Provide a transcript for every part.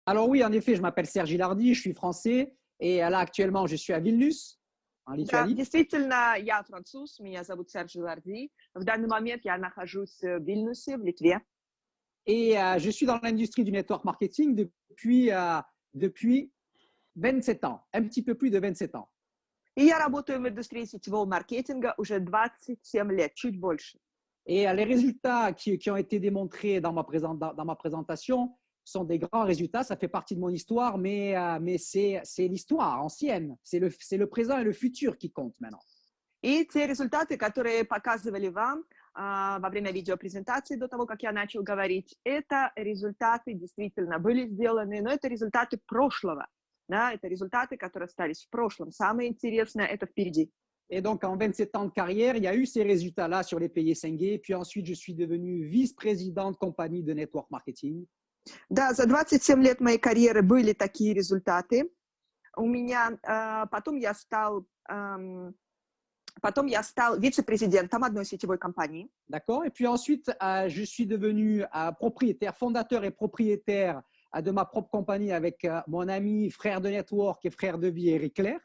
Alors oui, en effet, je m'appelle Serge Hilardi, je suis français et là actuellement je suis à Vilnius, en Да, Lituanie. действительно, я француз, меня зовут Серж Ларди. В данный момент я нахожусь в Вильнюсе, в Литве. Et je suis dans l'industrie du network marketing depuis 27 ans, un petit peu plus de 27 ans. И я работаю в индустрии сетевого маркетинга уже 27 лет, чуть больше. Et les résultats qui ont été démontrés dans ma présentation sont des grands résultats. Ça fait partie de mon histoire, mais c'est l'histoire ancienne. C'est le présent et le futur qui comptent maintenant. И те результаты, которые показывали вам во время видеопрезентации до того, как я начал говорить, это результаты действительно были сделаны, но это результаты прошлого. Да, это результаты, которые остались в прошлом. Самое интересное, это впереди. Et donc, en 27 ans de carrière, il y a eu ces résultats-là sur les pays Sengé. Puis ensuite, je suis devenu vice-président de compagnie de network marketing. Да, за 27 лет моей карьеры были такие результаты. У меня потом я стал вице-президентом одной сетевой компании. D'accord. Et puis ensuite, je suis devenu propriétaire, fondateur et propriétaire de ma propre compagnie avec mon ami, frère de network et frère de vie, Eric Claire.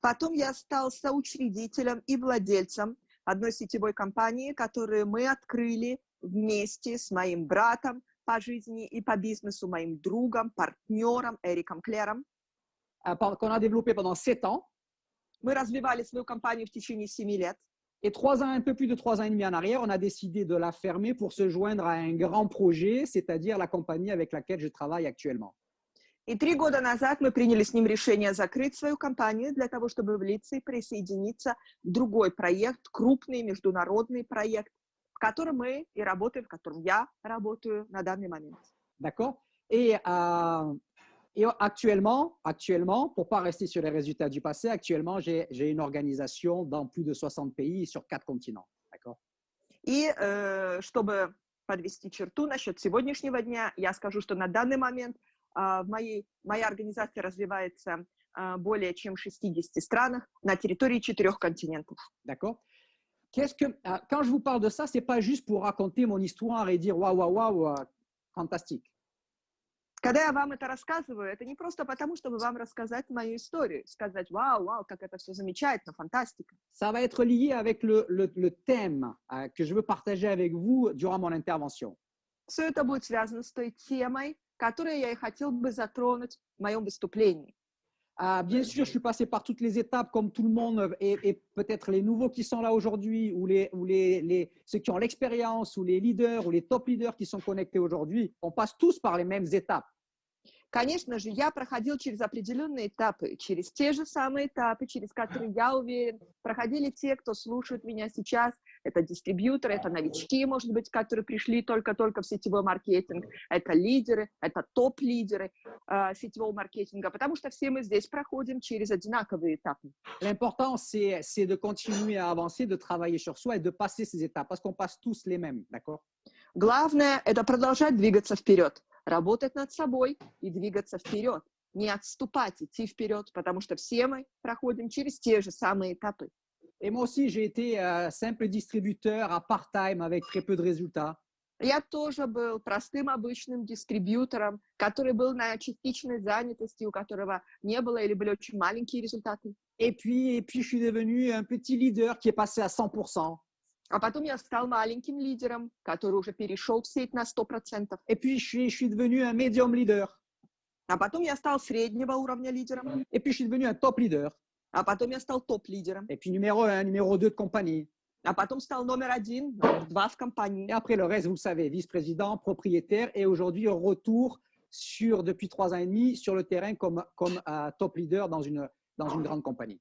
Потом я стал соучредителем и владельцем одной сетевой компании, которую мы открыли вместе с моим братом по жизни и по бизнесу, моим другом, партнером Эриком Клером. Qu'on a développé pendant 7 ans. Мы развивали свою компанию в течение 7 лет. Et 3 ans, un peu plus de 3 ans et demi en arrière, on a décidé de la fermer pour se joindre à un grand projet, c'est-à-dire la compagnie avec laquelle je travaille actuellement. И 3 года назад мы приняли с ним решение закрыть свою компанию для того, чтобы влиться и присоединиться в другой проект, крупный международный проект, в котором мы и работаем, в котором я работаю на данный момент. D'accord. Et actuellement, pour ne pas rester sur les résultats du passé, actuellement, j'ai une organisation dans plus de 60 pays et sur 4 continents. D'accord. И чтобы подвести черту насчет сегодняшнего дня, я скажу, что на данный момент моя организация развивается более чем в 60 странах на территории 4 континентов. D'accord. Quand je vous parle de ça, ce n'est pas juste pour raconter mon histoire et dire waouh, waouh, waouh, fantastique. Когда я вам это рассказываю, это не просто потому, чтобы вам рассказать мою историю, сказать вау, вау, как это все замечательно, фантастика. Ça va être lié avec le thème que je veux partager avec vous durant mon intervention. Все это будет связано с той темой, которую я и хотел бы затронуть в моем выступлении. Bien sûr, je suis passé par toutes les étapes comme tout le monde et peut-être les nouveaux qui sont là aujourd'hui ou ceux qui ont l'expérience ou les leaders ou les top leaders qui sont connectés aujourd'hui, on passe tous par les mêmes étapes. Конечно же, я проходил через определенные этапы, через те же самые этапы, через которые, я уверен, проходили те, кто слушает меня сейчас. Это дистрибьюторы, это новички, может быть, которые пришли только-только в сетевой маркетинг, это лидеры, это топ-лидеры сетевого маркетинга, потому что все мы здесь проходим через одинаковые этапы. L'important, c'est de continuer à avancer, de travailler sur soi et de passer ces étapes, parce qu'on passe tous les mêmes, d'accord? Главное – это продолжать двигаться вперед, работать над собой и двигаться вперед, не отступать, идти вперед, потому что все мы проходим через те же самые этапы. Et moi aussi, j'ai été simple distributeur à part-time avec très peu de résultats. Я тоже был простым обычным дистрибьютором, который был на частичной занятости, у которого не было или были очень маленькие результаты. Et puis, je suis devenu un petit leader qui est passé à 100%. А потом я стал маленьким лидером, который уже перешел в сеть на 100%. Et puis, je suis devenu un medium leader. А потом я стал среднего уровня лидером. Et puis, je suis devenu un top leader. А потом я стал топ-лидером. Et puis, numéro 1, numéro 2 de compagnie. А потом стал номер 1, номер 2 в компании. Et après, le reste, vous le savez, vice-président, propriétaire et aujourd'hui, retour depuis 3 ans et demi sur le terrain comme top leader dans une grande compagnie.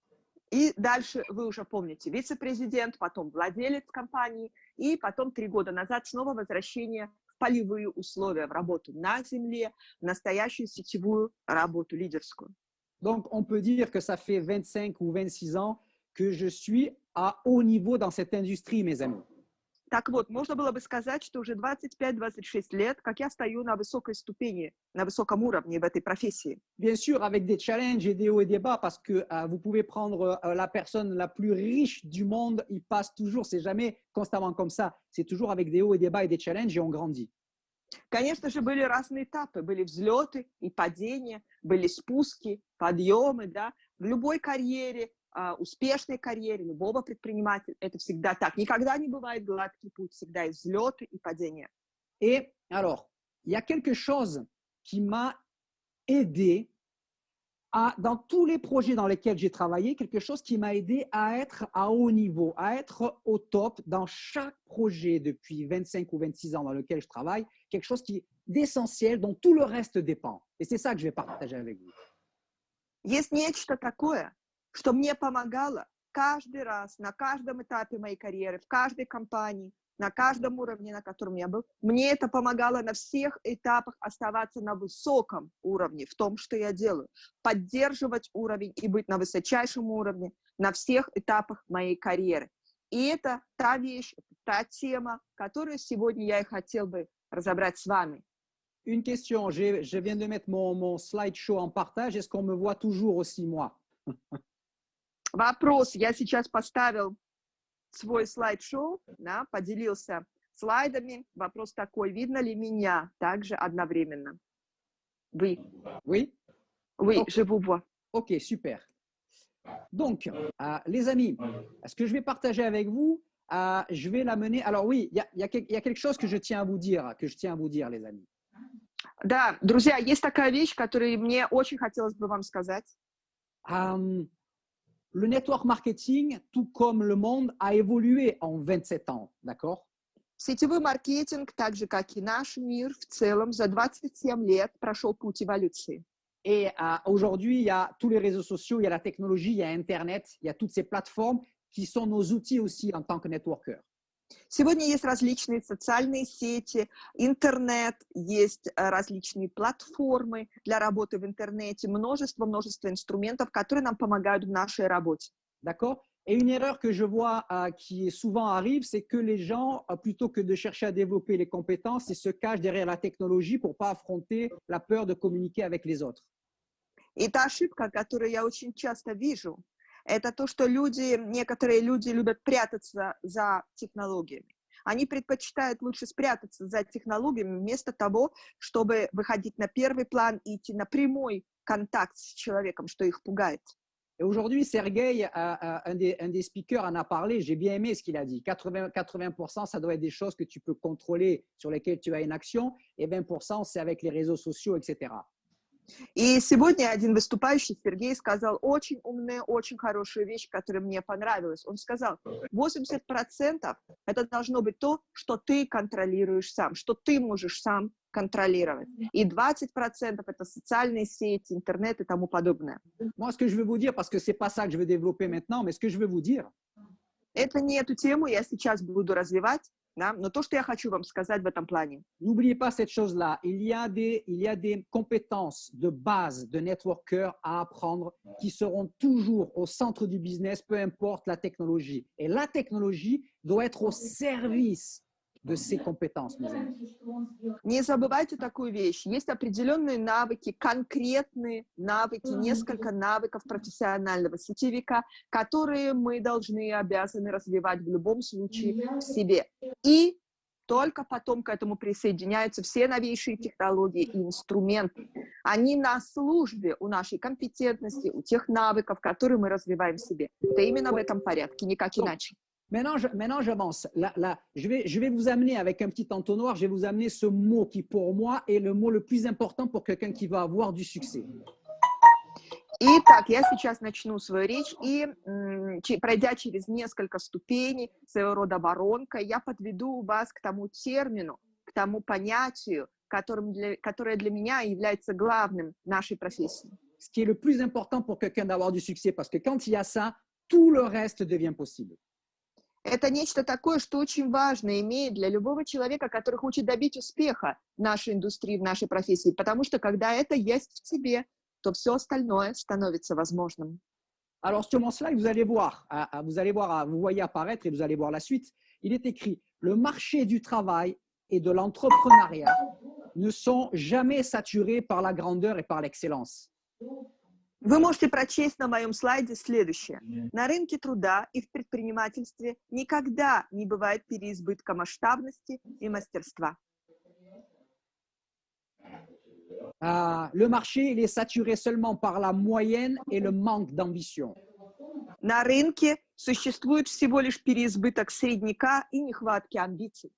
И дальше вы уже помните, вице-президент, потом владелец компании, и потом 3 года назад снова возвращение в полевые условия, в работу на земле, в настоящую сетевую работу лидерскую. Donc, on peut dire que ça fait 25 ou 26 ans que je suis à haut niveau dans cette industrie, mes amis. Так вот, можно было бы сказать, что уже 25-26 лет, как я стою на высокой ступени, на высоком уровне в этой профессии. Bien sûr, avec des challenges et des hauts et des bas, parce que vous pouvez prendre la personne la plus riche du monde, il passe toujours, c'est jamais constamment comme ça, c'est toujours avec des hauts et des bas et des challenges et on grandit. Конечно же, были разные этапы, были взлеты и падения, были спуски, подъемы, да. В любой карьере, успешной карьере, любого предпринимателя, это всегда так. Никогда не бывает гладкий путь, всегда есть взлеты и падения. Et alors, il y a quelque chose qui m'a aidé dans tous les projets dans lesquels j'ai travaillé, quelque chose qui m'a aidé à être à haut niveau, à être au top dans chaque projet depuis 25 ou 26 ans dans lequel je travaille, quelque chose qui est d'essentiel, dont tout le reste dépend. Et c'est ça que je vais partager avec vous. Есть нечто такое, что мне помогало каждый раз, на каждом этапе моей карьеры, в каждой компании, на каждом уровне, на котором я был. Мне это помогало на всех этапах оставаться на высоком уровне в том, что я делаю. Поддерживать уровень и быть на высочайшем уровне на всех этапах моей карьеры. И это та вещь, та тема, которую сегодня я и хотел бы разобрать с вами. Une question, je viens de mettre mon slideshow en partage. Est-ce qu'on me voit toujours aussi, moi? Вопрос. Я сейчас поставил свой слайд-шоу, да, поделился слайдами. Вопрос такой, видно ли меня также одновременно? Oui. Oui? Oui, Ok. je vous vois. Ok, super. Donc, les amis, ce que je vais partager avec vous, je vais l'amener. Alors oui, il y a quelque chose que je tiens à vous dire, les amis. Да, друзья, есть такая вещь, которую мне очень хотелось бы вам сказать. Le network marketing, tout comme le monde, a évolué en 27 ans, d'accord? Сетевой маркетинг, так же, как и наш мир в целом, за 27 лет прошел путь эволюции. Et aujourd'hui, il y a tous les réseaux sociaux, il y a la technologie, il y a Internet, il y a toutes ces plateformes qui sont nos outils aussi en tant que networker. Сегодня есть различные социальные сети, интернет, есть различные платформы для работы в интернете, множество инструментов, которые нам помогают в нашей работе. D'accord? Et une erreur que je vois qui souvent arrive, c'est que les gens, plutôt que de chercher à développer les compétences, ils se cachent derrière la technologie pour ne pas affronter la peur de communiquer avec les autres. И та ошибка, которую я очень часто вижу, это то, что некоторые люди любят прятаться за технологиями. Они предпочитают лучше спрятаться за технологиями вместо того, чтобы выходить на первый план и идти на прямой контакт с человеком, что их пугает. Et aujourd'hui, Sergey, un des speakers, en a parlé. J'ai bien aimé ce qu'il a dit. 80%, ça doit être des choses que tu peux contrôler, sur lesquelles tu as une action, et 20%, c'est avec les réseaux sociaux, etc. И сегодня один выступающий, Сергей, сказал очень умную, очень хорошую вещь, которая мне понравилась. Он сказал, 80% это должно быть то, что ты контролируешь сам, что ты можешь сам контролировать. И 20% это социальные сети, интернет и тому подобное. Moi, ce que je veux vous dire, parce que ce n'est pas ça que je veux développer maintenant, mais ce que je veux vous dire, Это не эту тему я сейчас буду развивать, да, но то, что я хочу вам сказать в этом плане. n'oubliez pas cette chose-là. Il y a des compétences de base de networker à apprendre qui seront toujours au centre du business, peu importe la technologie. Et la technologie doit être au service de ces compétences, mes amis. Не забывайте такую вещь. Есть определенные навыки, конкретные навыки, несколько навыков профессионального сетевика, которые мы должны и обязаны развивать в любом случае в себе. И только потом к этому присоединяются все новейшие технологии и инструменты. Они на службе у нашей компетентности, у тех навыков, которые мы развиваем в себе. Это именно в этом порядке, никак иначе. Maintenant, j'avance. Je vais vous amener avec un petit entonnoir, je vais vous amener ce mot qui, pour moi, est le mot le plus important pour quelqu'un qui va avoir du succès. Итак, я сейчас начну свою речь, и пройдя через несколько ступеней, своего рода воронкой, я подведу вас к тому термину, к тому понятию, которое для меня является главным в нашей профессии. Ce qui est le plus important pour quelqu'un d'avoir du succès, parce que quand il y a ça, tout le reste devient possible. Это нечто такое, что очень важно иметь для любого человека, который хочет добить успеха в нашей индустрии, в нашей профессии, потому что когда это есть в тебе, то все остальное становится возможным. Alors, sur mon slide, vous allez voir, vous voyez apparaître et vous allez voir la suite. Il est écrit, le marché du travail et de l'entrepreneuriat ne sont jamais saturés par la grandeur et par l'excellence. Вы можете прочесть на моем слайде следующее. На рынке труда и в предпринимательстве никогда не бывает переизбытка масштабности и мастерства. Le marché, il est saturé seulement par la moyenne et le manque d'ambition. На рынке существует всего лишь переизбыток средняка и нехватки амбиций.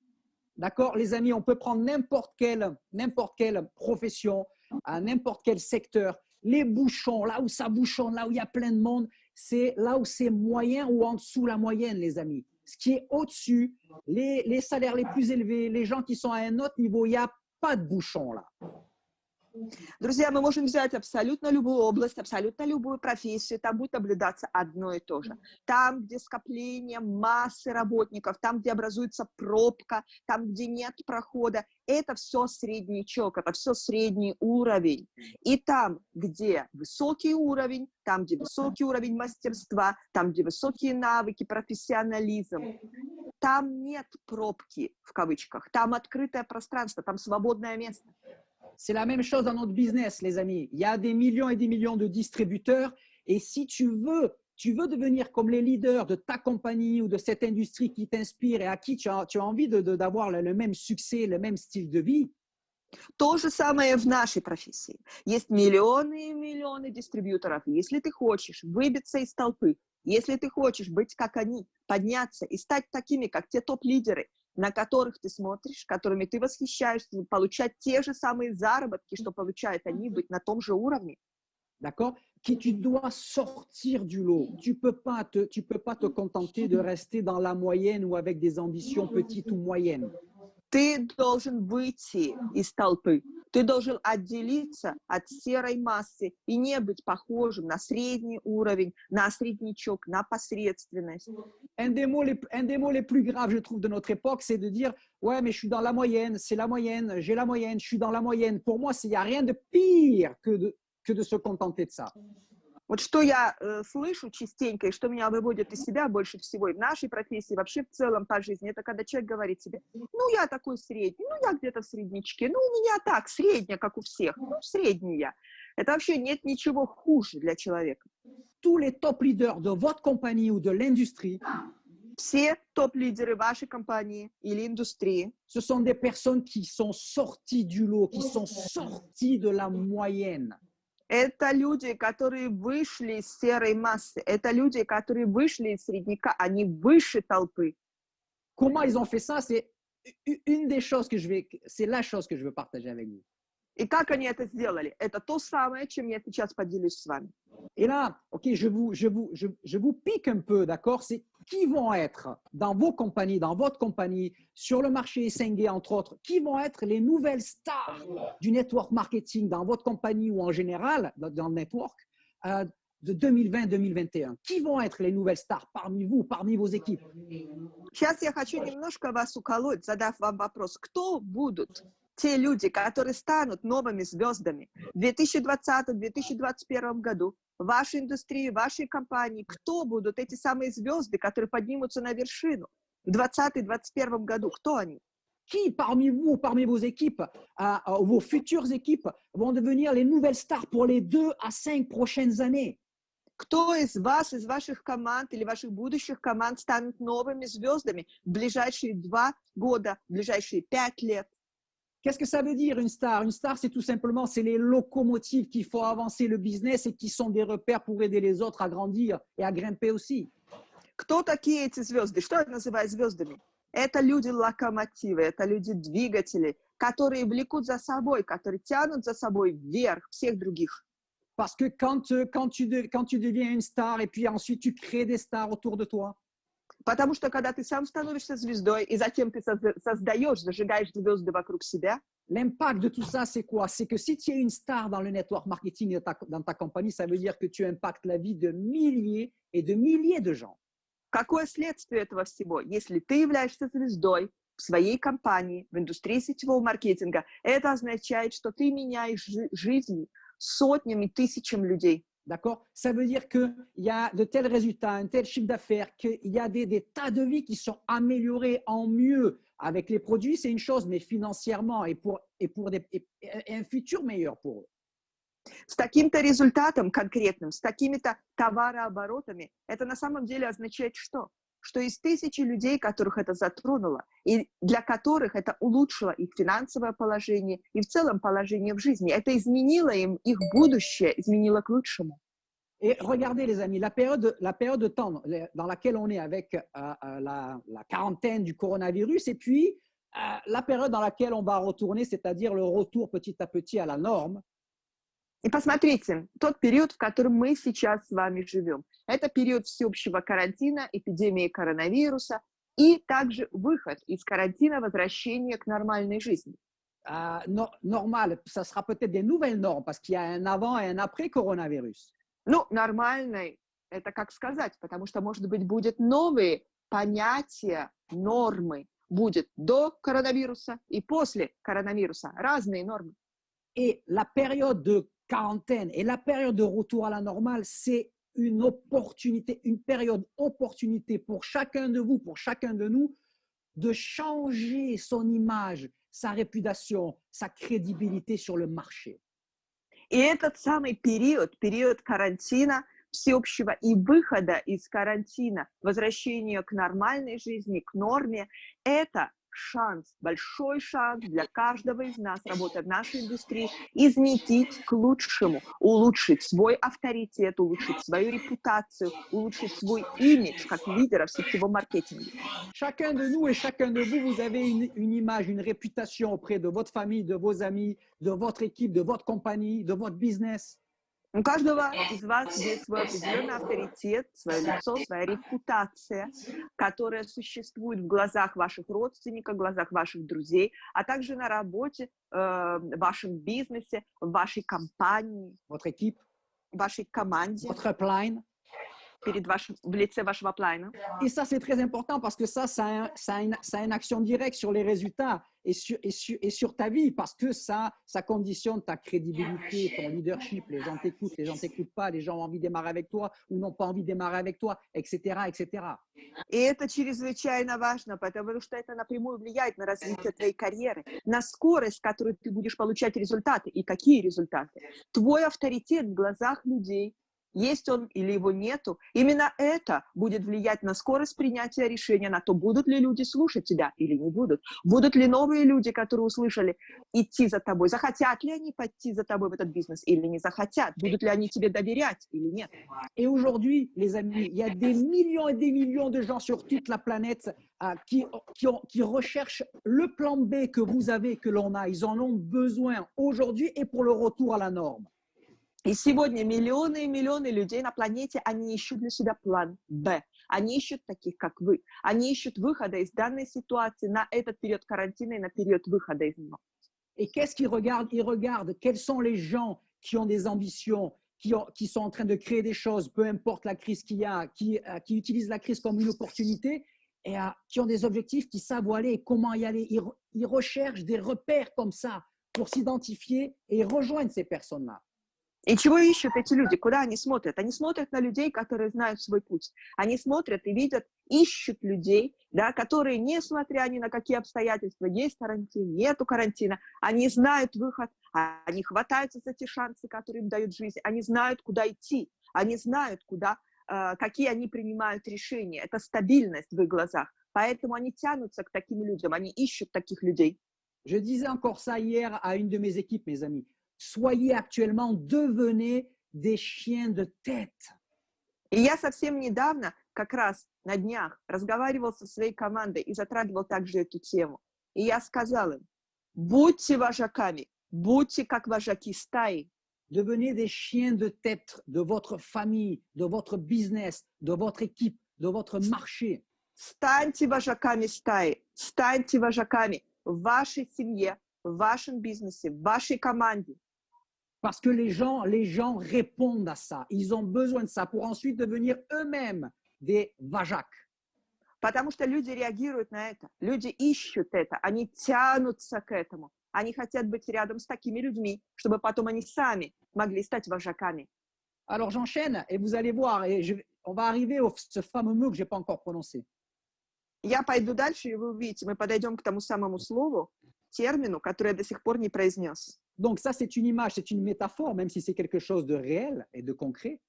D'accord, les amis, on peut prendre n'importe quelle profession, n'importe quel secteur. Les bouchons, là où ça bouchonne, là où il y a plein de monde, c'est là où c'est moyen ou en dessous la moyenne, les amis. Ce qui est au-dessus, les salaires les plus élevés, les gens qui sont à un autre niveau, il n'y a pas de bouchons là. Друзья, мы можем взять абсолютно любую область, абсолютно любую профессию, там будет наблюдаться одно и то же. Там, где скопление массы работников, там, где образуется пробка, там, где нет прохода, это все среднячок, это все средний уровень. И там, где высокий уровень, там, где высокий уровень мастерства, там, где высокие навыки, профессионализм, там нет пробки, в кавычках, там открытое пространство, там свободное место. C'est la même chose dans notre business, les amis. Il y a des millions et des millions de distributeurs. Et si tu veux devenir comme les leaders de ta compagnie ou de cette industrie qui t'inspire et à qui tu as envie d'avoir le même succès, le même style de vie, то же самое в нашей профессии. Есть миллионы и миллионы дистрибьюторов. Если ты хочешь выбиться из толпы, если ты хочешь быть как они, подняться и стать такими, как те топ-лидеры, на которых ты смотришь, которыми ты восхищаешься, получать те же самые заработки, что получают они, быть на том же уровне. d'accord, tu dois sortir du lot. Tu peux pas te contenter de rester dans la moyenne ou avec des ambitions petites ou moyennes. Ты должен выйти из толпы. Ты должен отделиться от серой массы и не быть похожим на средний уровень, на среднячок, на посредственность. Un des mots les plus graves, je trouve, de notre époque, c'est de dire « Ouais, mais je suis dans la moyenne, c'est la moyenne, j'ai la moyenne, je suis dans la moyenne. » Pour moi, il n'y a rien de pire que de se contenter de ça. Вот что я слышу частенько, и что меня выводит из себя больше всего и в нашей профессии, вообще в целом по жизни, это когда человек говорит себе, ну, я такой средний, ну, я где-то в среднячке, ну, у меня так, средняя, как у всех, ну, средний я. Это вообще нет ничего хуже для человека. Tous les top leaders de votre compagnie ou de l'industrie, все топ-лидеры вашей компании или индустрии, ce sont des personnes qui sont sorties du lot, qui sont sorties de la moyenne. это люди, которые вышли из серой массы, это люди, которые вышли из средняка, они выше толпы. Comment ils ont fait ça? C'est une des choses c'est la chose que je veux partager avec vous. И как они это сделали? Это то самое, чем я сейчас поделюсь с вами. Et là, ok, je vous pique un peu, d'accord? C'est qui vont être dans vos compagnies, dans votre compagnie, sur le marché Essenguet, entre autres, qui vont être les nouvelles stars du network marketing dans votre compagnie ou en général dans le network de 2020-2021? Qui vont être les nouvelles stars parmi vous, parmi vos équipes? Сейчас я хочу немножко вас уколоть, задав вам вопрос, кто будут те люди, которые станут новыми звездами в 2020-2021 году в вашей индустрии, в вашей компании? Кто будут эти самые звезды, которые поднимутся на вершину в 2020-2021 году? Кто они? Qui parmi vous, parmi vos équipes, vos futures équipes, vont devenir les nouvelles stars pour les 2 à 5 prochaines années? Кто из вас, из ваших команд или ваших будущих команд станут новыми звездами в ближайшие 2 года, в ближайшие 5 лет? Qu'est-ce que ça veut dire une star? Une star, c'est tout simplement, c'est les locomotives qui font avancer le business et qui sont des repères pour aider les autres à grandir et à grimper aussi. Кто такие эти звезды? Что я называю звездами? Это люди-локомотивы, это люди-двигатели, которые влекут за собой, которые тянут за собой вверх всех других. Parce que quand tu deviens une star et puis ensuite tu crées des stars autour de toi, Потому что когда ты сам становишься звездой, и затем ты создаешь, зажигаешь звезды вокруг себя, l'impact de tout ça, c'est quoi? C'est que si tu es une star dans le network marketing dans ta compagnie, ça veut dire que tu impactes la vie de milliers et de milliers de gens. какое следствие этого всего? Если ты являешься звездой в своей компании, в индустрии сетевого маркетинга, это означает, что ты меняешь жизнь сотнями, тысячам людей. D'accord? Ça veut dire qu'il y a de tels résultats, un tel chiffre d'affaires, qu'il y a des tas de vies qui sont améliorées en mieux. Avec les produits, c'est une chose, mais financièrement et pour un futur meilleur pour eux. С таким-то результатом конкретным, с такими-то товарооборотами, это на самом деле означает что? что из 1000 людей, которых это затронуло, и для которых это улучшило их финансовое положение и в целом положение в жизни, это изменило им их будущее, изменило к лучшему. Et regardez, les amis, la période de temps dans laquelle on est avec la quarantaine du coronavirus et puis la période dans laquelle on va retourner, c'est-à-dire le retour petit à petit à la norme. И посмотрите, тот период, в котором мы сейчас с вами живем, это период всеобщего карантина, эпидемии коронавируса и также выход из карантина, возвращение к нормальной жизни. Normal, ça sera peut-être des nouvelles normes parce qu'il y a un avant et un après coronavirus. Ну, нормальной, это как сказать, потому что, может быть, будут новые понятия, нормы. Будет до коронавируса и после коронавируса. Разные нормы. Et la période de quarantaine et la période de retour à la normale, c'est une opportunité, une période opportunité pour chacun de vous, pour chacun de nous, de changer son image, sa réputation, sa crédibilité sur le marché. И этот самый период, период карантина, всеобщего и выхода из карантина, возвращения к нормальной жизни, к норме, это шанс, большой шанс для каждого из нас, работая в нашей индустрии, изменить к лучшему, улучшить свой авторитет, улучшить свою репутацию, улучшить свой имидж как лидера в сетевом маркетинге. Chacun de nous et chacun de vous, vous avez une image, une réputation auprès de votre famille, de vos amis, de votre équipe, de votre compagnie, de votre business. У каждого из вас есть свой определенный авторитет, свое лицо, своя репутация, которая существует в глазах ваших родственников, в глазах ваших друзей, а также на работе, в вашем бизнесе, в вашей компании, Votre équipe, в вашей команде, votre upline. в лице вашего аплайна. Et ça, c'est très important parce que ça a une action directe sur les résultats et sur ta vie parce que ça conditionne ta crédibilité, ton leadership. Les gens t'écoutent pas, les gens ont envie de démarrer avec toi ou n'ont pas envie de démarrer avec toi, etc., etc. И это чрезвычайно важно, потому что это напрямую влияет на развитие твоей карьеры, на скорость, с которой ты будешь получать результаты. И какие результаты? Твой авторитет в глазах людей, есть он или его нету, именно это будет влиять на скорость принятия решения, на то, будут ли люди слушать тебя или не будут. Будут ли новые люди, которые услышали, идти за тобой, захотят ли они пойти за тобой в этот бизнес или не захотят, будут ли они тебе доверять или нет. Et aujourd'hui, les amis, il y a des millions et des millions de gens sur toute la planète qui recherchent le plan B que vous avez, que l'on a. Ils en ont besoin aujourd'hui et pour le retour à la norme. И сегодня миллионы и миллионы людей на планете, они ищут для себя план Б. Они ищут таких, как вы. Они ищут выхода из данной ситуации на этот период карантина и на период выхода из него. Et qu'est-ce qu'ils regardent? Ils regardent quels sont les gens qui ont des ambitions, qui sont en train de créer des choses, peu importe la crise qu'il y a, qui utilisent la crise comme une opportunité et qui ont des objectifs, qui savent où aller et comment y aller. Ils recherchent des repères comme ça pour s'identifier et rejoindre ces personnes-là. И чего ищут эти люди? Куда они смотрят? Они смотрят на людей, которые знают свой путь. Они смотрят и видят, ищут людей, да, которые, несмотря ни на какие обстоятельства, есть карантин, нету карантина, они знают выход, они хватаются за те шансы, которые им дают жизнь, они знают, куда идти, они знают, какие они принимают решения. Это стабильность в их глазах. Поэтому они тянутся к таким людям, они ищут таких людей. Je disais encore ça hier à une de mes équipes, mes amis. Soyez actuellement, devenez des chiens de tête. И я совсем недавно, как раз на днях, разговаривал со своей командой и затрагивал также эту тему. И я сказал им, будьте вожаками, будьте как вожаки стаи. Devenez des chiens de tête de votre famille, de votre business, de votre équipe, de votre marché. Станьте вожаками стаи, станьте вожаками в вашей семье, в вашем бизнесе, в вашей команде. Parce que les gens répondent à ça. Ils ont besoin de ça pour ensuite devenir eux-mêmes des vajaks. Потому что люди реагируют на это, люди ищут это, они тянутся к этому. Они хотят быть рядом с такими людьми, чтобы потом они сами могли стать вожаками. Alors j'enchaîne et vous allez voir, on va arriver à ce fameux mot que je n'ai pas encore prononcé. Я пойду дальше, и вы увидите, мы подойдем к тому самому слову, термину, который я до сих пор не произнес. Donc ça, c'est une image, c'est une métaphore, même si c'est quelque chose de réel et de concret.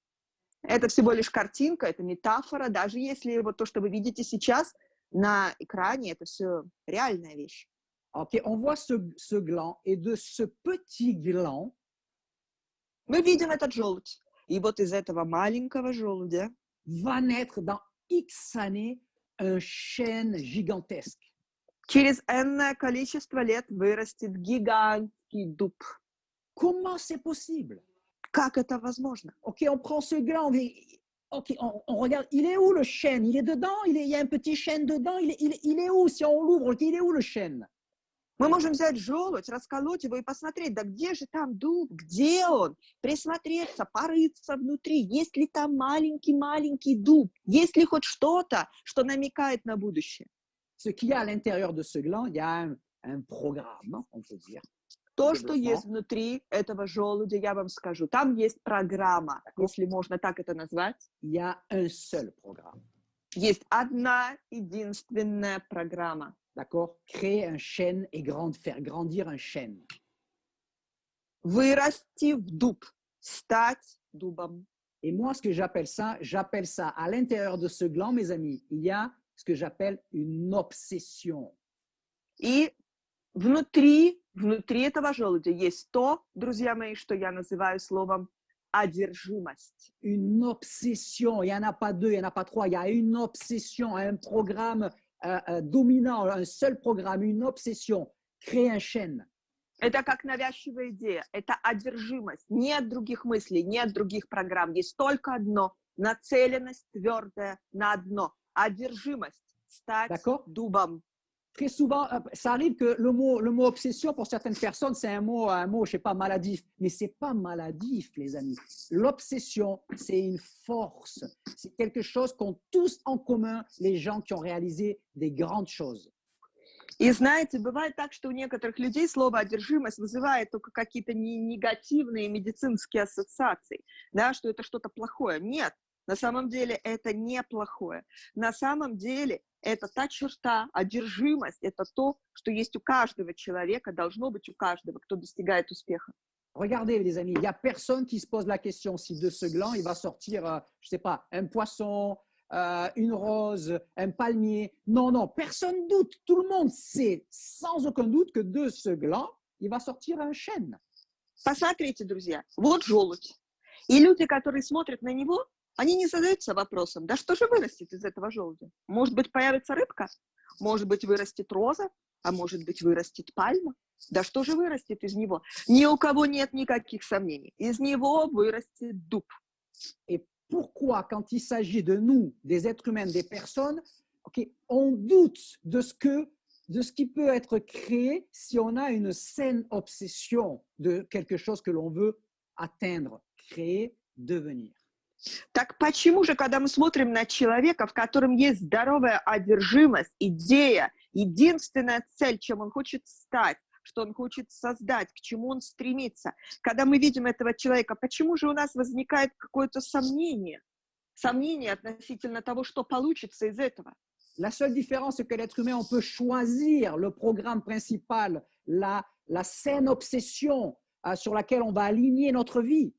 Это всего лишь картинка, это метафора, даже если вот то, что вы видите сейчас на экране, это все реальная вещь. Ok, on voit ce gland et de ce petit gland, Мы видим этот желудь, и вот из этого маленького желудя va naître dans X années un chêne gigantesque. через энное количество лет вырастет гигантский дуб. Comment c'est possible? Как это возможно? Ok, on prend ce gland, ok, on regarde, il est où le chêne? Il est dedans? Il y a un petit chêne dedans? Il est où? Si on l'ouvre, il est où le chêne? Мы можем взять желудь, расколоть его и посмотреть, да где же там дуб, где он? Присмотреться, порыться внутри, есть ли там маленький-маленький дуб, есть ли хоть что-то, что намекает на будущее. Ce qu'il y a à l'intérieur de ce gland, il y a un programme, on peut dire. То, что есть внутри этого желудя, я вам скажу, там есть программа, если можно так это назвать. Il y a un seul programme. Есть одна единственная программа. D'accord? Créer un chêne et faire grandir un chêne. Вырасти в дуб, стать дубом. Et moi, ce que j'appelle ça, à l'intérieur de ce gland, mes amis, il y a ce que j'appelle une obsession. И внутри этого желудя есть то, друзья мои, что я называю словом одержимость. Une obsession, il n'y en a pas deux, il n'y en a pas trois, il y a une obsession, un programme dominant, un seul programme, une obsession, créer un chêne. Это как навязчивая идея, это одержимость. Нет других мыслей, нет других программ. Есть только одно, нацеленность твердая на одно. Одержимость, стать дубом. Très souvent, ça arrive que le mot obsession, pour certaines personnes, c'est un mot, je sais pas, maladif. Mais ce n'est pas maladif, les amis. L'obsession, c'est une force. C'est quelque chose qu'ont tous en commun les gens qui ont réalisé des grandes choses. И знаете, бывает так, что у некоторых людей слово «одержимость» вызывает только какие-то негативные медицинские ассоциации, да, что это что-то плохое. Нет, на самом деле это не плохое. На самом деле это та черта, одержимость, это то, что есть у каждого человека, должно быть у каждого, кто достигает успеха. Regardez, les amis, il n'y a personne qui se pose la question si de ce gland, il va sortir, je ne sais pas, un poisson, une rose, un palmier. Non, non, personne doute. Tout le monde sait sans aucun doute que de ce gland, il va sortir un chêne. Посмотрите, друзья, вот желудь. И люди, которые смотрят на него, они не задаются вопросом, да что же вырастет из этого желудя? Может быть, появится рыбка? Может быть, вырастет роза? А может быть, vырастет пальма? Да что же вырастет из него? Ни у кого нет никаких сомнений. Из него вырастет дуб. Et pourquoi, quand il s'agit de nous, des êtres humains, des personnes, okay, on doute de ce qui peut être créé si on a une saine obsession de quelque chose que l'on veut atteindre, créer, devenir. Так почему же, когда мы смотрим на человека, в котором есть здоровая одержимость, идея, единственная цель, чем он хочет стать, что он хочет создать, к чему он стремится, когда мы видим этого человека, почему же у нас возникает какое-то сомнение относительно того, что получится из этого? La seule différence, c'est que l'être humain, on peut choisir le programme principal, la saine obsession sur laquelle on va aligner notre vie.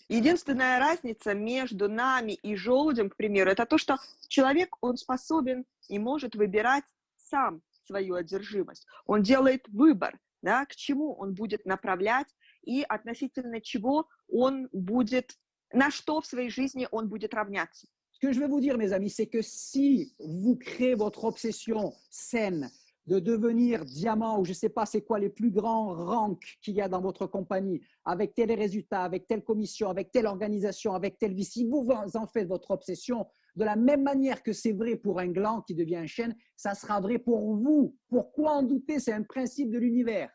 Единственная разница между нами и желудем, к примеру, это то, что человек, он способен и может выбирать сам свою одержимость. Он делает выбор, да, к чему он будет направлять и относительно чего он будет, на что в своей жизни он будет равняться. Ce que je vais vous dire, mes amis, c'est que si vous créez votre obsession saine de devenir diamant ou je ne sais pas c'est quoi les plus grands ranks qu'il y a dans votre compagnie, avec tel résultat, avec telle commission, avec telle organisation, avec telle vie, si vous en faites votre obsession, de la même manière que c'est vrai pour un gland qui devient un chêne, ça sera vrai pour vous. Pourquoi en douter? C'est un principe de l'univers.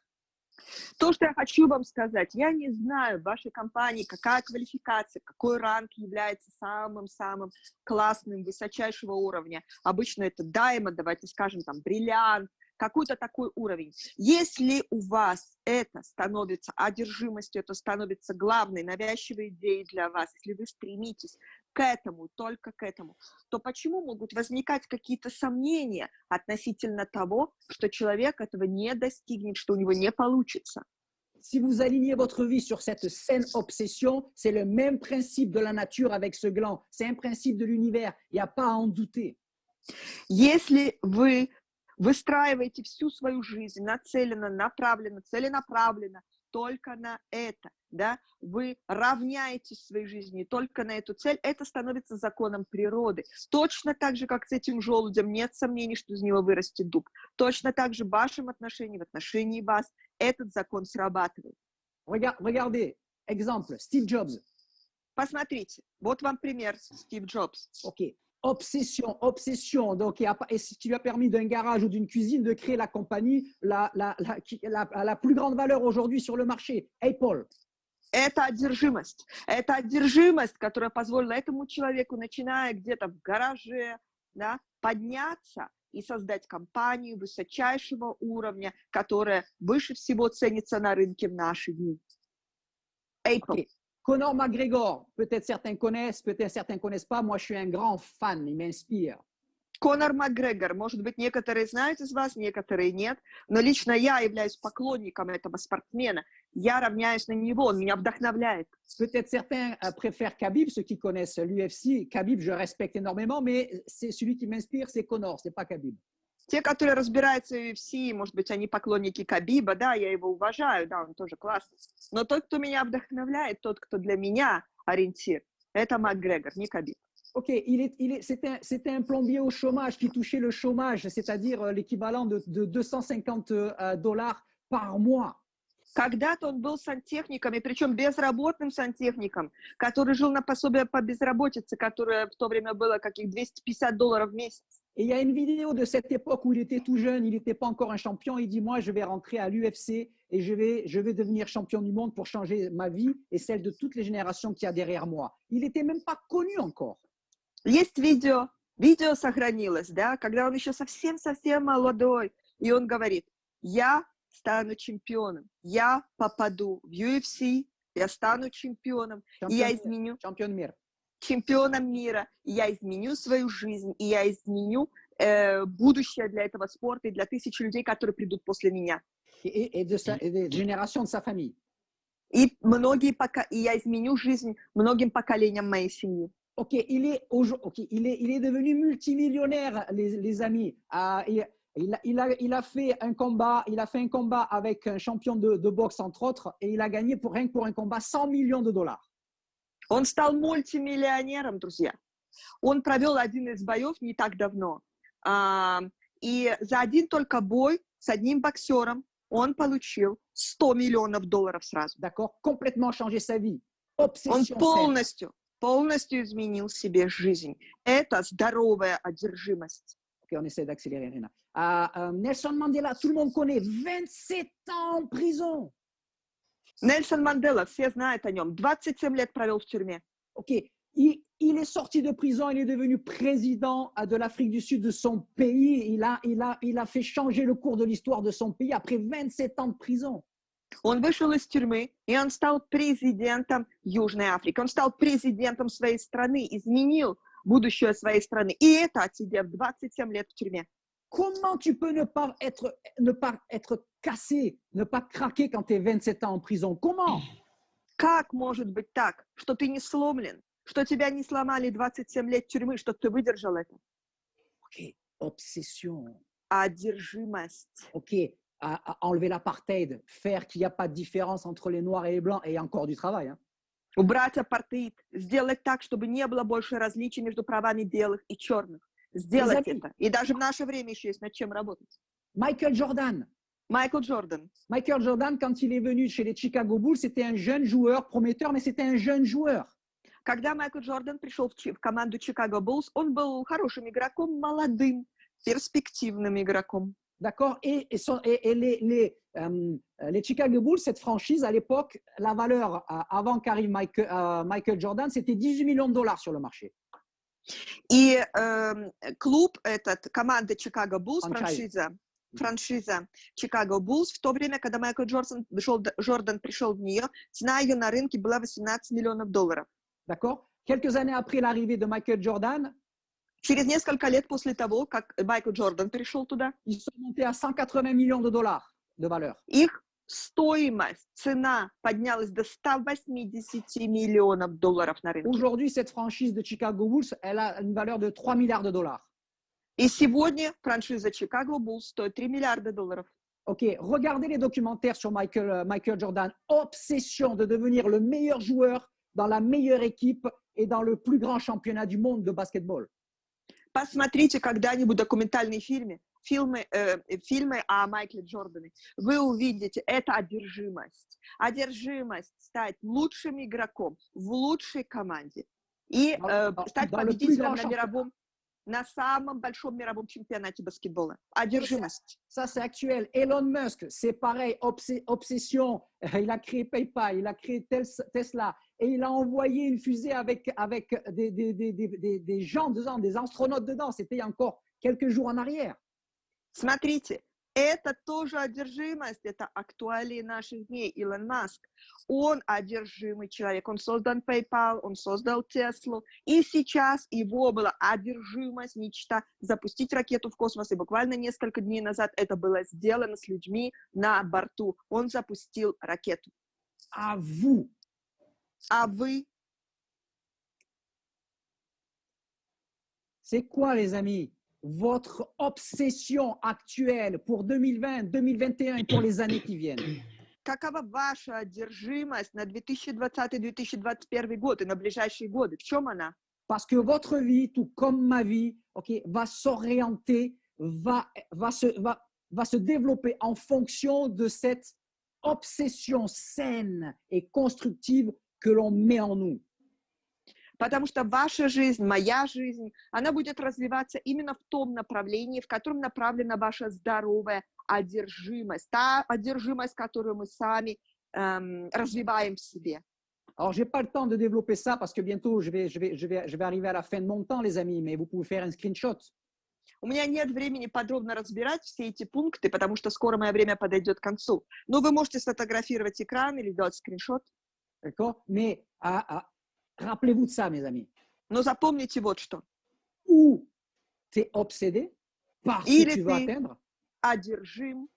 То, что я хочу вам сказать, я не знаю в вашей компании, какая квалификация, какой ранг является самым-самым классным, высочайшего уровня. Обычно это даймонд, давайте скажем, там, бриллиант, какой-то такой уровень. Если у вас это становится одержимостью, это становится главной, навязчивой идеей для вас, если вы стремитесь к этому, только к этому, то почему могут возникать какие-то сомнения относительно того, что человек этого не достигнет, что у него не получится? Si vous alignez votre vie sur cette saine obsession, c'est le même principe de la nature avec ce gland. C'est un principe de l'univers. Il n'y a pas à en douter. Если вы выстраиваете всю свою жизнь нацеленно, направленно, целенаправленно только на это, да, вы равняетесь в своей жизни только на эту цель, это становится законом природы. Точно так же, как с этим желудем, нет сомнений, что из него вырастет дуб. Точно так же в вашем отношении, в отношении вас, этот закон срабатывает. Regardez, exemple, Steve Jobs. Посмотрите, вот вам пример Стив Джобс. OK. Obsession, obsession. Donc, et ce qui lui a permis d'un garage ou d'une cuisine de créer la compagnie la plus grande valeur aujourd'hui sur le marché, Apple. Это одержимость, которая позволила этому человеку, начиная где-то в гараже, да, подняться и создать компанию высочайшего уровня, которая выше всего ценится на рынке в наши дни. Apple. Okay. Conor McGregor, peut-être certains connaissent, peut-être certains ne connaissent pas. Moi, je suis un grand fan, il m'inspire. Конор Макгрегор, может быть, некоторые знают из вас, некоторые нет, но лично я являюсь поклонником этого спортсмена. Я равняюсь на него, он меня вдохновляет. Peut-être certains préfèrent Khabib, ceux qui connaissent l'UFC. Khabib, je respecte énormément, mais c'est celui qui m'inspire, c'est Conor, c'est pas Khabib. Те, которые разбираются в UFC, может быть, они поклонники Кhabиба, да, я его уважаю, да, он тоже классный. Но тот, кто меня вдохновляет, тот, кто для меня ориентир, это Макгрегор, не Khabib. OK, c'était un plombier au chômage qui touchait le chômage, c'est-à-dire l'équivalent de $250 par mois. Когда-то он был сантехником, и причем безработным сантехником, который жил на пособие по безработице, которое в то время было каких $250 в месяц. Et il y a une vidéo de cette époque où il était tout jeune, il n'était pas encore un champion. Il dit, moi, je vais rentrer à l'UFC et je vais devenir champion du monde pour changer ma vie et celle de toutes les générations qu'il y a derrière moi. Il n'était même pas connu encore. Есть видео сохранилось, да, когда он еще совсем молодой, и он говорит, я стану чемпионом, я попаду в UFC, я стану чемпионом, и я изменю... Чемпион мира. Чемпионом мира, и я изменю свою жизнь, и я изменю будущее для этого спорта и для тысяч людей, которые придут после меня. Et des générations de sa famille. И я изменю жизнь многим поколениям моей семьи. OK, il est devenu multimillionnaire, les amis. Il a fait un combat avec un champion de boxe, entre autres, et il a gagné rien que pour un combat $100 millions. Он стал мультимиллионером, друзья. Он провел один из боев не так давно. И за один только бой с одним боксером он получил $100 миллионов сразу. D'accord, complètement changé sa vie. Obsession. Он полностью изменил себе жизнь. Это здоровая одержимость. OK, on essaie d'accélérer, Rina. Nelson Mandela, tout le monde connaît, 27 ans en prison. Нельсон Мандела, все знают о нем. 27 лет провел в тюрьме. OK. Il est sorti de prison, il est devenu président de l'Afrique du Sud de son pays. Il a fait changer le cours de l'histoire de son pays après 27 ans de prison. Он вышел из тюрьмы, и он стал президентом Южной Африки. Он стал президентом своей страны, изменил будущее своей страны. И это отсидев 27 лет в тюрьме. Comment tu peux ne pas être cassé, ne pas craquer quand tu es 27 ans en prison? Comment? Как может быть так, что ты не сломлен, что тебя не сломали 27 лет тюрьмы, что ты выдержал это? OK, obsession. Одержимость. OK, enlever l'apartheid, faire qu'il n'y a pas de différence entre les noirs et les blancs, et encore du travail. Hein? Убрать апартеид, сделать так, чтобы не было больше различий между правами белых и черных. Сделать это. И даже в наше время еще есть над чем работать. Michael Jordan. Michael Jordan, quand il est venu chez les Chicago Bulls, c'était un jeune joueur prometteur, mais c'était un jeune joueur. Когда Майкл Джордан пришел в команду Chicago Bulls, он был хорошим игроком, молодым, перспективным игроком. D'accord. Et les Chicago Bulls, cette franchise, à l'époque, la valeur avant qu'arrive Michael Jordan, c'était $18 millions sur le marché. И клуб этот, команда Chicago Bulls, франшиза Chicago Bulls, в то время, когда Майкл Джордан пришел в нее, цена ее на рынке была $18 миллионов. D'accord. Quelques années après l'arrivée de Michael Jordan, через несколько лет после того, как Майкл Джордан пришел туда, ils sont montés à $180 millions de valeur. Их стоимость, цена поднялась до 180 миллионов долларов на рынке. Aujourd'hui, cette franchise de Chicago Bulls, elle a une valeur de 3 milliards de dollars. И сегодня франшиза Chicago Bulls стоит 3 миллиарда долларов. Ok, regardez les documentaires sur Michael Jordan. Obsession de devenir le meilleur joueur dans la meilleure équipe et dans le plus grand championnat du monde de basketball. Посмотрите когда-нибудь документальные фильмы о Майкле Джордане. Вы увидите, это одержимость. Одержимость стать лучшим игроком в лучшей команде и стать победителем на самом большом мировом чемпионате баскетбола. Одержимость. Ça, c'est actuel. Elon Musk, c'est pareil, obsession. Il a créé PayPal, il a créé Tesla et il a envoyé une fusée avec des gens dedans, des astronautes dedans. C'était il y a encore quelques jours en arrière. Смотрите, это тоже одержимость, это актуалии наших дней. Илон Маск, он одержимый человек, он создал PayPal, он создал Теслу, и сейчас его была одержимость, мечта запустить ракету в космос, и буквально несколько дней назад это было сделано с людьми на борту. Он запустил ракету. À vous. А вы? C'est quoi, les amis? Votre obsession actuelle pour 2020, 2021 et pour les années qui viennent? Какова ваша одержимость на 2020-2021 год и на ближайшие годы? В чем она? Parce que votre vie, tout comme ma vie, okay, va s'orienter, va se développer en fonction de cette obsession saine et constructive que l'on met en nous. Потому что ваша жизнь, моя жизнь, она будет развиваться именно в том направлении, в котором направлена ваша здоровая одержимость, та одержимость, которую мы сами развиваем в себе. Alors, je n'ai pas le temps de développer ça parce que bientôt, je vais arriver à la fin de mon temps, les amis, mais vous pouvez faire un screenshot. У меня нет времени подробно разбирать все эти пункты, потому что скоро мое время подойдет к концу. Но вы можете сфотографировать экран или сделать скриншот. D'accord? Mais rappelez-vous de ça, mes amis. Но запомните вот что. Ou tu es obsédé par ce Или que tu veux ты atteindre, одержим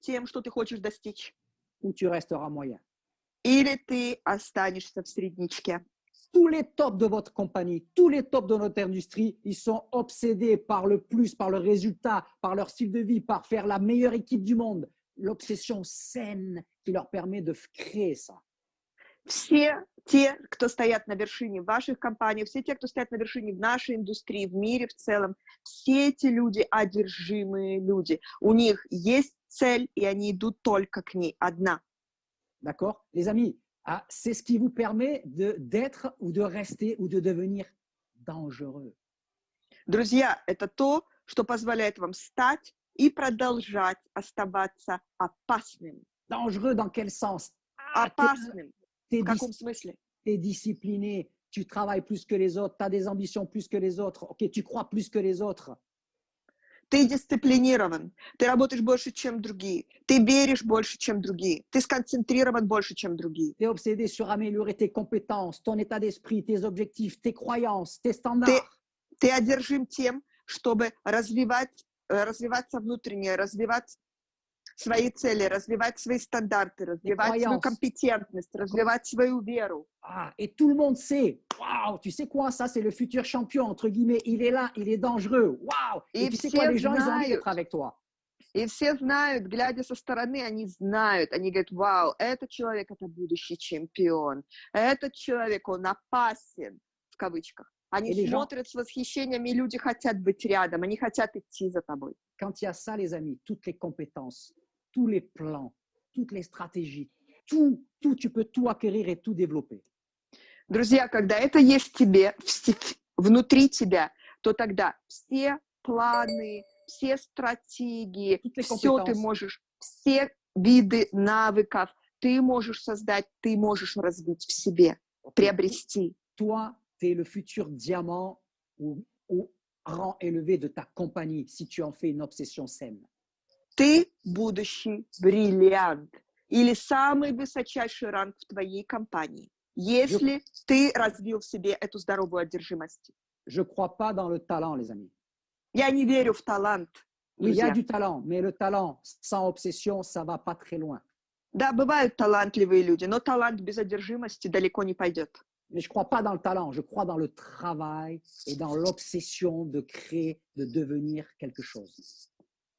тем, что ты хочешь достичь. ou tu resteras moyen. Или ты останешься в средничке. Tous les tops de votre compagnie, tous les tops de notre industrie, ils sont obsédés par le plus, par le résultat, par leur style de vie, par faire la meilleure équipe du monde. L'obsession saine qui leur permet de créer ça. Все те, кто стоят на вершине ваших компаний, все те, кто стоят на вершине в нашей индустрии, в мире в целом, все эти люди одержимые люди. У них есть цель, и они идут только к ней, одна. D'accord? Les amis, c'est ce qui vous permet d'être ou de rester ou de devenir dangereux. Друзья, это то, что позволяет вам стать и продолжать оставаться опасным. Dangereux dans quel sens? Опасным. В каком смысле? Tu es discipliné, tu travailles plus que les autres, tu as des ambitions plus que les autres, ok, tu crois plus que les autres. Ты дисциплинирован, ты работаешь больше, чем другие, ты веришь больше, чем другие, ты сконцентрирован больше, чем другие. Tu es obsédé sur améliorer tes compétences, ton état d'esprit, tes objectifs, tes croyances, tes standards. Ты одержим тем, чтобы развиваться внутренне, развивать свои цели, развивать свои стандарты, развивать свою компетентность, развивать свою веру. Et tout le monde sait, waouh, tu sais quoi, ça c'est le futur champion, entre guillemets, il est là, il est dangereux, waouh. Et tu sais quoi, les gens, ils ont envie d'être avec toi. И все знают, глядя со стороны, они знают, они говорят, вау, этот человек, это будущий чемпион, этот человек, он опасен, в кавычках. Они смотрят с восхищением, и люди хотят быть рядом, они хотят идти за тобой. Quand il y a ça, les amis, toutes les compétences, tous les plans, toutes les stratégies, tout, tu peux tout acquérir et tout développer. Друзья, когда это есть в тебе, внутри тебя, то тогда все планы, все стратегии, все ты можешь, все виды навыков ты можешь создать, ты можешь развить в себе, приобрести. Toi, tu es le futur diamant ou rang élevé de ta compagnie si tu en fais une obsession saine. Ты будущий бриллиант или самый высочайший ранг в твоей компании, если ты развил в себе эту здоровую одержимость. Je crois pas dans le talent, les amis. Я не верю в талант. Oui, il y a du talent, mais le talent sans obsession, ça va pas très loin. Да, бывают талантливые люди, но талант без одержимости далеко не пойдет. Mais je ne crois pas dans le talent, je crois dans le travail et dans l'obsession de créer, de devenir quelque chose.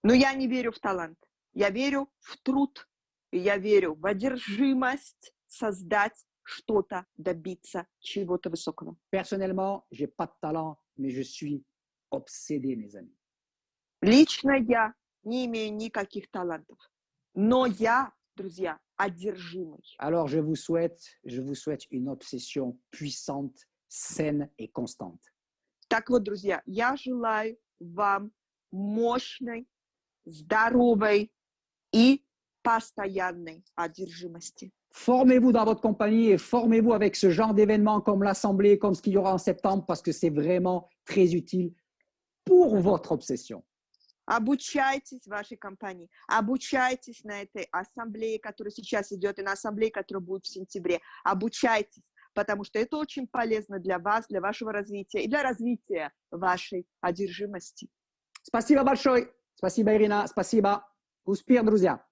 Но я не верю в талант. Я верю в труд. И я верю в одержимость создать что-то, добиться чего-то высокого. Personnellement, je n'ai pas de talent, mais je suis obsédé, mes amis. Лично я не имею никаких талантов. Но я, друзья, одержимый. Alors, je vous souhaite une obsession puissante, saine et constante. Так вот, друзья, я желаю вам мощной, здоровой и постоянной одержимости. Formez-vous dans votre compagnie et formez-vous avec ce genre d'événements comme l'Assemblée, comme ce qu'il y aura en septembre, parce que c'est vraiment très utile pour votre obsession. Обучайтесь в вашей компании, обучайтесь на этой ассамблее, которая сейчас идет, и на ассамблее, которая будет в сентябре. Обучайтесь, потому что это очень полезно для вас, для вашего развития и для развития вашей одержимости. Спасибо большое. Спасибо, Ирина. Спасибо. Успех, друзья.